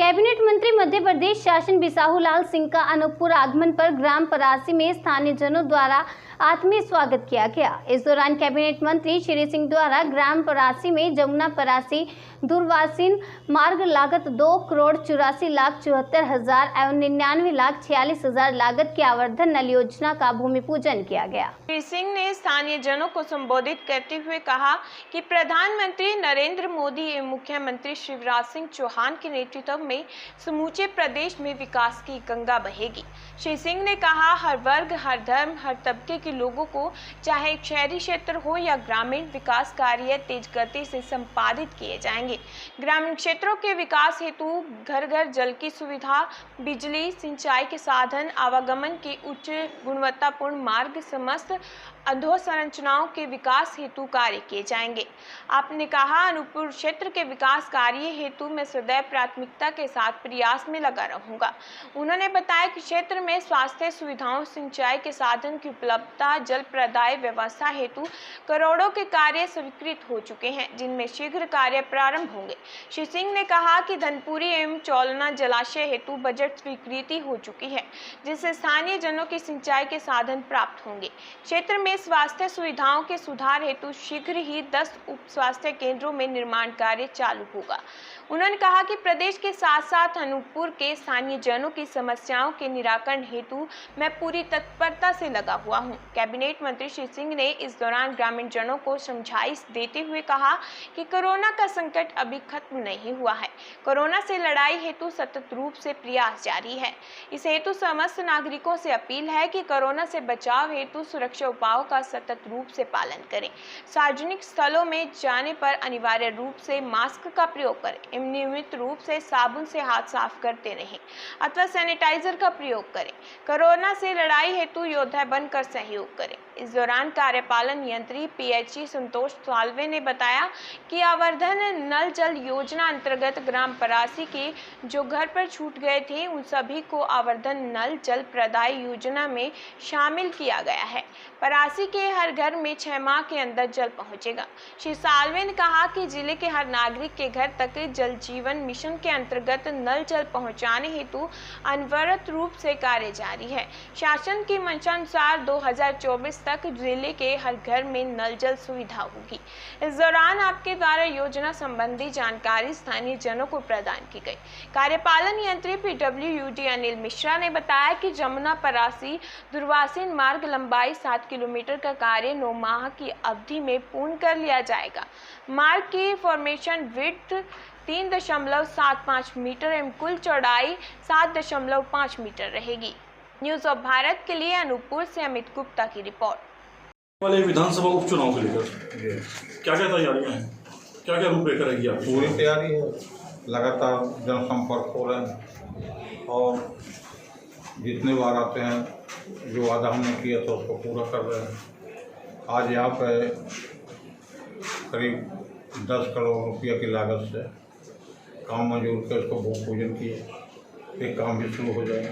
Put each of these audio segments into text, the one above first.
Cabinet मंत्री मध्य प्रदेश शासन बिसाहू लाल सिंह का अनूपपुर आगमन पर ग्राम परासी में स्थानीय जनों द्वारा आत्मीय स्वागत किया गया। इस दौरान कैबिनेट मंत्री श्री सिंह द्वारा ग्राम परासी में जमुना परासी दुर्वासिन मार्ग लागत 2,84,74,000 एवं 99,46,000 लागत की आवर्धन नल योजना का भूमि पूजन किया गया। श्री सिंह ने स्थानीय जनों को संबोधित करते हुए कहा कि प्रधानमंत्री नरेंद्र मोदी एवं मुख्यमंत्री शिवराज सिंह चौहान के नेतृत्व में समूचे प्रदेश में विकास की गंगा बहेगी। श्री सिंह ने कहा, हर वर्ग, हर धर्म, हर तबके के लोगों को, चाहे शहरी क्षेत्र हो या ग्रामीण, विकास कार्य तेज गति से संपादित किए जाएंगे। ग्रामीण क्षेत्रों के विकास हेतु घर घर जल की सुविधा, बिजली, सिंचाई के साधन, आवागमन के उच्च गुणवत्तापूर्ण मार्ग, समस्त अधोसंरचनाओं के विकास हेतु कार्य किए जाएंगे। आपने कहा, अनूपपुर क्षेत्र के विकास कार्य हेतु मैं सदैव प्राथमिकता के साथ प्रयास में लगा रहूंगा। उन्होंने बताया कि क्षेत्र में स्वास्थ्य सुविधाओं, सिंचाई के साधन की उपलब्धता, जल प्रदाय व्यवस्था हेतु करोड़ों के कार्य स्वीकृत हो चुके हैं, जिनमें शीघ्र कार्य प्रारंभ होंगे। श्री सिंह ने कहा कि धनपुरी एवं चौलना जलाशय हेतु बजट स्वीकृति हो चुकी है, जिससे स्थानीय जनों की सिंचाई के साधन प्राप्त होंगे। क्षेत्र में स्वास्थ्य सुविधाओं के सुधार हेतु शीघ्र ही 10 उप स्वास्थ्य केंद्रों में निर्माण कार्य चालू होगा। उन्होंने कहा कि प्रदेश के साथ साथ अनूपपुर के स्थानीय जनों की समस्याओं के निराकरण हेतु मैं पूरी तत्परता से लगा हुआ हूं। कैबिनेट मंत्री श्री सिंह ने इस दौरान ग्रामीण जनों को समझाइश देते हुए कहा कि कोरोना का संकट अभी खत्म नहीं हुआ है। कोरोना से लड़ाई हेतु सतत रूप से प्रयास जारी है। इस हेतु समस्त नागरिकों से अपील है कि कोरोना से बचाव हेतु सुरक्षा उपायों का सतत रूप से पालन करें। सार्वजनिक स्थलों में जाने पर अनिवार्य रूप से मास्क का प्रयोग करें, नियमित रूप से साबुन से हाथ साफ करते रहें अथवा सैनिटाइजर का प्रयोग करें। कोरोना से लड़ाई हेतु योद्धा बनकर सहयोग करें। इस दौरान कार्यपालन यंत्री PHE संतोष साल्वे ने बताया कि आवर्धन नल जल योजना अंतर्गत ग्राम परासी के जो घर पर छूट गए थे, उन सभी को आवर्धन नल जल प्रदाय योजना में शामिल किया गया है। परासी के हर घर में 6 माह के अंदर जल पहुंचेगा। श्री साल्वे ने कहा कि जिले के हर नागरिक के घर तक जल जीवन मिशन के अंतर्गत नल जल पहुंचाने हेतु अनवरत रूप से कार्य जारी है। शासन की मंशानुसार 2024 तक जिले के हर घर में नल जल सुविधा होगी। इस दौरान आपके द्वारा योजना संबंधी जानकारी स्थानीय जनों को प्रदान की गई। कार्यपालन यंत्री PWD अनिल मिश्रा ने बताया कि जमुना परासी दुर्वासिन मार्ग लंबाई 7 किलोमीटर का कार्य 9 माह की अवधि में पूर्ण कर लिया जाएगा। मार्ग की फॉर्मेशन विड्थ 3.75 मीटर एवं कुल चौड़ाई 7.5 मीटर रहेगी। न्यूज़ ऑफ भारत के लिए अनूपपुर से अमित गुप्ता की रिपोर्ट। वाले विधानसभा उपचुनाव को लेकर क्या क्या तैयारियां हैं, क्या क्या रूपरेखा रहेगी आपकी? पूरी तैयारी है, लगातार जनसंपर्क हो रहे हैं और जितने बार आते हैं जो वादा हमने किया था उसको पूरा कर रहे हैं। आज यहाँ पे करीब 10 करोड़ रुपया की लागत से काम मंजूर कर उसको भूमि पूजन किए, एक काम भी शुरू हो जाएगा।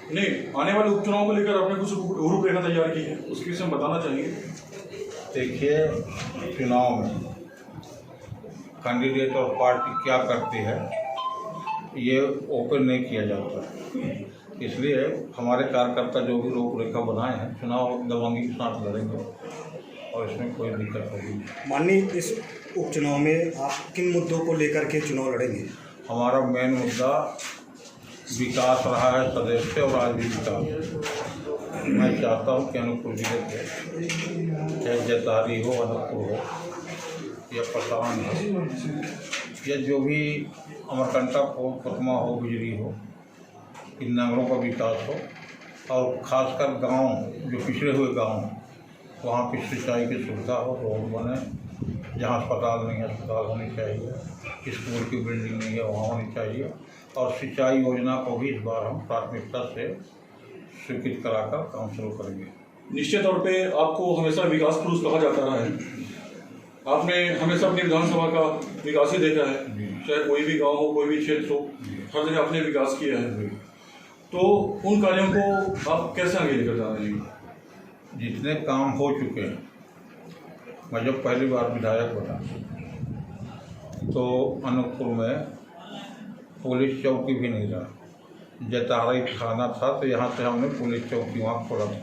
नहीं, आने वाले उपचुनाव को लेकर आपने कुछ रूपरेखा तैयार की है, उसके विषय में बताना चाहिए। देखिए, चुनाव में कैंडिडेट और पार्टी क्या करती है ये ओपन नहीं किया जाता, इसलिए हमारे कार्यकर्ता जो भी रूपरेखा बनाए हैं चुनाव दबंगी के साथ लड़ेंगे और इसमें कोई दिक्कत होगी। माननीय, इस उपचुनाव में आप किन मुद्दों को लेकर के चुनाव लड़ेंगे? हमारा मेन मुद्दा विकास रहा है सदैव से और आज भी विकास। मैं चाहता हूँ कि अनूपपुर जिले के चाहे जैतारी हो, अनूपपुर हो या पसान हो या जो भी अमरकंटक हो, पतमा हो, बिजली हो, इन नगरों का विकास हो और ख़ासकर गांव जो पिछड़े हुए गांव वहाँ की सिंचाई की सुविधा हो, रोड बने, जहाँ अस्पताल नहीं है अस्पताल होनी चाहिए, स्कूल की बिल्डिंग नहीं है वहाँ होनी चाहिए और सिंचाई योजना को भी इस बार हम प्राथमिकता से स्वीकृत कराकर काम शुरू करेंगे। निश्चित तौर पे आपको हमेशा विकास पुरुष कहा जाता रहा है। आपने हमेशा अपनी विधानसभा का विकास ही देखा है, चाहे कोई भी गांव हो, कोई भी क्षेत्र हो, हर जगह आपने विकास किया है। तो उन कार्यों को आप कैसे आगे लेकर जा रहे हैं? जितने काम हो चुके हैं, मैं जब पहली बार विधायक बना तो अनूपपुर में पुलिस चौकी भी नहीं रहा। जतारी थाना था तो यहाँ से हमने पुलिस चौकी वहाँ खोला था,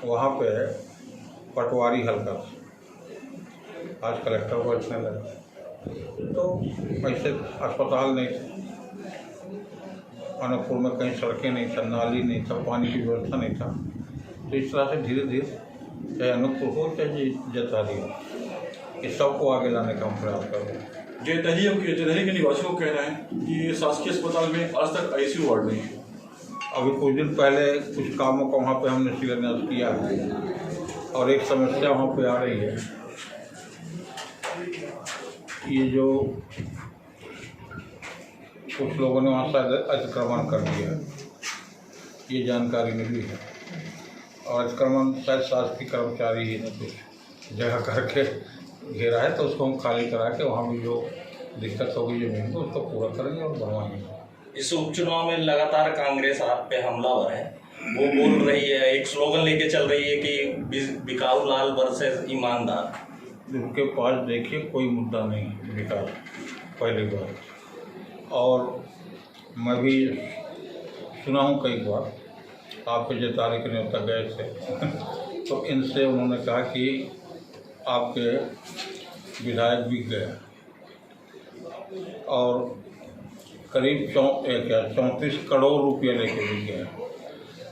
वहाँ पे पटवारी हल्का था, आज कलेक्टर बैठने लगा। तो ऐसे अस्पताल नहीं था, अनूपपुर में कहीं सड़कें नहीं था, नाली नहीं था, पानी की व्यवस्था नहीं था। तो इस तरह से धीरे धीरे चाहे अनूपपुर हो चाहे जतारी हो, इस सबको आगे लाने का हम प्रयास कर रहे हैं। जतहरी के निवासियों को कहना है कि शासकीय अस्पताल में आज तक ICU वार्ड नहीं है। अभी कुछ दिन पहले कुछ कामों का वहाँ पे हमने शिलान्यास किया है और एक समस्या वहाँ पे आ रही है, ये जो कुछ लोगों ने वहाँ शायद अतिक्रमण कर दिया, ये जानकारी मिली है। और अतिक्रमण शायद शासकीय कर्मचारी ही ने कुछ जगह करके घेरा है, तो उसको हम खाली करा के वहाँ भी जो दिक्कत होगी जमीन को उसको पूरा करेंगे और बनवाएंगे। इस उपचुनाव में लगातार कांग्रेस आप पे हमलावर है, वो बोल रही है, एक स्लोगन लेके चल रही है कि बिकाऊ लाल वर्सेस ईमानदार। उनके पास देखिए कोई मुद्दा नहीं विकास, पहली बार। और मैं भी सुना हूँ कई बार, आपके जतारी के नेता गए थे तो इनसे उन्होंने कहा कि आपके विधायक बिक गए और करीब 34 करोड़ रुपये लेके बिक गए।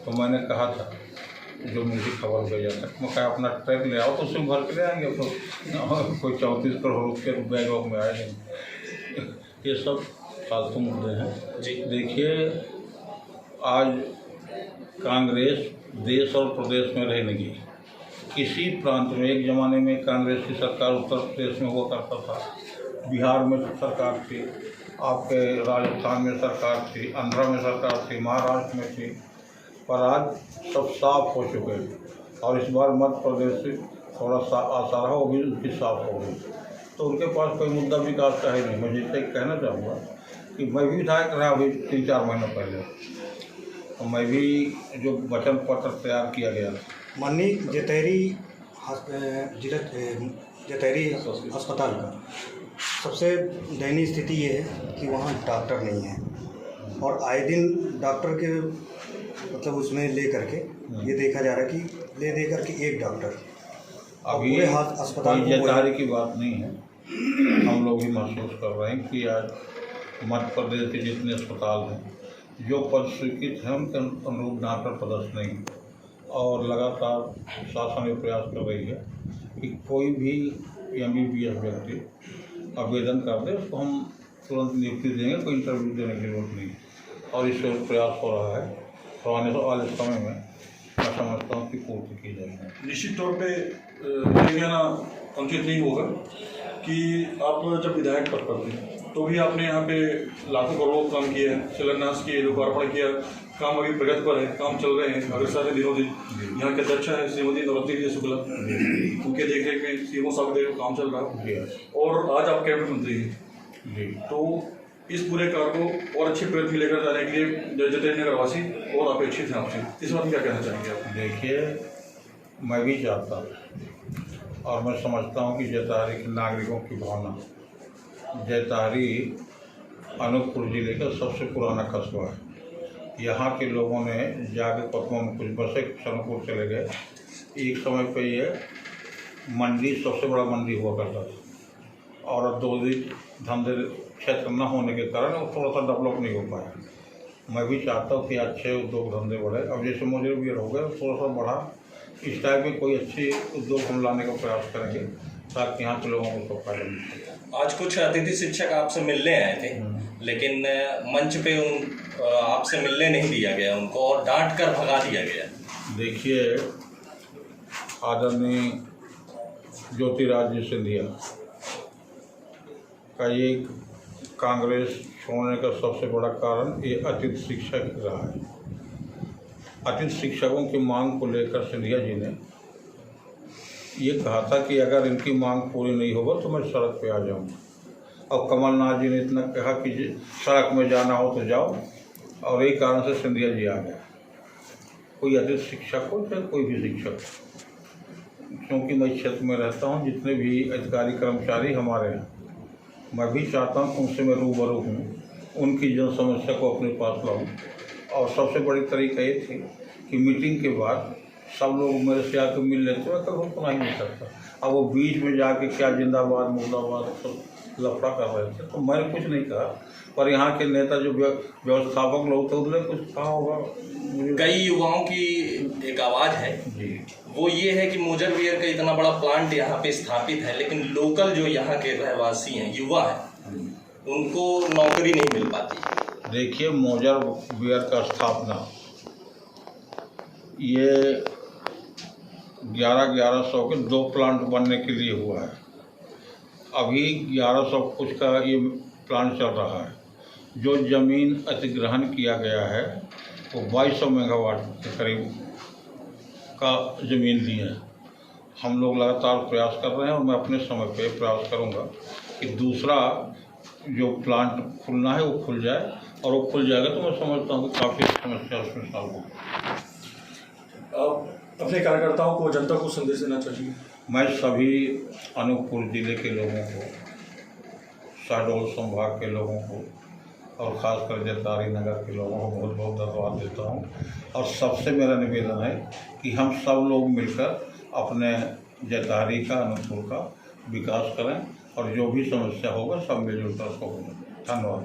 तो मैंने कहा था, जो मुझे खबर भेजा था, मैं कहा अपना ट्रक ले आओ तो उसमें भर के ले आएंगे, तो कोई 34 करोड़ रुपये बैग में आएंगे। ये सब फालतू मुद्दे हैं जी। देखिए, आज कांग्रेस देश और प्रदेश में रहने लगी। किसी प्रांत में एक ज़माने में कांग्रेस की सरकार उत्तर प्रदेश में हुआ करता था, बिहार में सरकार थी, आपके राजस्थान में सरकार थी, आंध्र में सरकार थी, महाराष्ट्र में थी, पर आज सब साफ हो चुके हैं। और इस बार मध्य प्रदेश से थोड़ा सा आसार होगी, उसकी साफ हो गई, तो उनके पास कोई मुद्दा विकास का है नहीं। मैं जिससे कहना चाहूँगा कि मैं भी विधायक रहा अभी 3-4 महीने पहले, तो मैं भी जो वचन पत्र तैयार किया गया, माननीय जतहरी अस्पताल का सबसे दयनीय स्थिति ये है कि वहाँ डॉक्टर नहीं है, और आए दिन डॉक्टर के मतलब उसमें ले करके ये देखा जा रहा है कि ले दे करके एक डॉक्टर अभी अस्पताल जतारी की बात नहीं है। हम लोग भी महसूस कर रहे हैं कि आज मध्य प्रदेश के जितने अस्पताल हैं, जो पद स्वीकृत हैं उनके अनुरूप डॉक्टर पदस्थ नहीं, और लगातार शासन ये प्रयास कर रही है कि कोई भी MBBS व्यक्ति आवेदन कर दे, उसको हम तुरंत नियुक्ति देंगे, कोई इंटरव्यू देने की जरूरत नहीं। और इससे प्रयास हो रहा है, तो आने वाले समय में मैं समझता हूँ कि पूर्ति की जाएगी। निश्चित तौर पे ये कहना अनुचित नहीं होगा कि आप जब विधायक पद पर थे तो भी आपने यहाँ पे लाखों करोड़ काम किए हैं, शिलान्यास किए, लोकार्पण किया, काम अभी प्रगति पर है, काम चल रहे हैं अग्रसर है दिनों दिन। यहाँ के अध्यक्ष हैं श्रीमती नवरत्न शुक्ला, उनके देखरेख में CMO साहब देख काम चल रहा है, और आज आप कैबिनेट मंत्री हैं। तो इस पूरे कार्य को और अच्छे प्रगति लेकर जाने के लिए जतहरी नगरवासी और अपेक्षित हैं आपसे, इस बात में क्या कहना चाहेंगे आप? देखिए, मैं भी चाहता हूँ और मैं समझता हूँ कि जतारी के नागरिकों की भावना, जतारी अनूपपुर जिले का सबसे पुराना कस्बा है। यहाँ के लोगों ने जाके पत्तों में कुछ बसे सनपुर चले गए। एक समय पे ये मंडी सबसे बड़ा मंडी हुआ करता था, और औद्योगिक धंधे क्षेत्र न होने के कारण वो थोड़ा सा डेवलप नहीं हो पाया। मैं भी चाहता हूँ कि अच्छे उद्योग धंधे बढ़े। अब जैसे मुझे भी हो गए, थोड़ा सा बढ़ा, इस टाइप के कोई अच्छे उद्योग हम लाने का प्रयास करेंगे ताकि यहाँ के लोगों को फायदा मिल सके। आज कुछ अतिथि शिक्षक आपसे मिलने आए थे, लेकिन मंच पे आपसे मिलने नहीं दिया गया उनको, और डांट कर भगा दिया गया। देखिए, आदरणीय ज्योतिरादित्य सिंधिया का ये कांग्रेस छोड़ने का सबसे बड़ा कारण ये अतिथि शिक्षक रहा है। अतिथि शिक्षकों की मांग को लेकर सिंधिया जी ने ये कहा था कि अगर इनकी मांग पूरी नहीं होगा तो मैं सड़क पे आ जाऊंगा। और कमलनाथ जी ने इतना कहा कि सड़क में जाना हो तो जाओ, और यही कारण से सिंधिया जी आ गया। कोई अतिथि शिक्षक हो चाहे कोई भी शिक्षक, क्योंकि मैं क्षेत्र में रहता हूँ, जितने भी अधिकारी कर्मचारी हमारे हैं, मैं भी चाहता हूँ उनसे मैं रूबरू हूँ उनकी जन समस्या को अपने पास लाऊं। और सबसे बड़ी तरीका ये थी कि मीटिंग के बाद सब लोग मेरे से आकर मिल लेते हैं, कभी सुना ही नहीं सकता। अब वो बीच में जाके क्या जिंदाबाद मुर्दाबाद सब लफड़ा कर रहे थे, तो मैंने कुछ नहीं कहा। पर यहाँ के नेता जो व्यवस्थापक लोग थे उन्होंने कुछ कहा होगा। कई युवाओं की एक आवाज़ है जी, वो ये है कि मोजर बियर का इतना बड़ा प्लांट यहाँ पे स्थापित है, लेकिन लोकल जो यहाँ के रहवासी हैं, युवा हैं, उनको नौकरी नहीं मिल पाती। देखिए, मोजर बियर का स्थापना ये 1100 के 2 प्लांट बनने के लिए हुआ है। अभी 1100 कुछ का ये प्लांट चल रहा है। जो ज़मीन अधिग्रहण किया गया है वो 2200 मेगावाट के करीब का ज़मीन दी है। हम लोग लगातार प्रयास कर रहे हैं और मैं अपने समय पे प्रयास करूंगा कि दूसरा जो प्लांट खुलना है वो खुल जाए, और वो खुल जाएगा तो मैं समझता हूँ कि काफ़ी समस्या उसमें सॉल्व होगी। आप अपने कार्यकर्ताओं को, जनता को संदेश देना चाहिए। मैं सभी अनूपपुर ज़िले के लोगों को, शहडोल संभाग के लोगों को और ख़ासकर जैतारी नगर के लोगों को बहुत बहुत धन्यवाद देता हूँ। और सबसे मेरा निवेदन है कि हम सब लोग मिलकर अपने जैतारी का, अनूपपुर का विकास करें और जो भी समस्या होगा सब मिलजुल कर उसको होगा। धन्यवाद।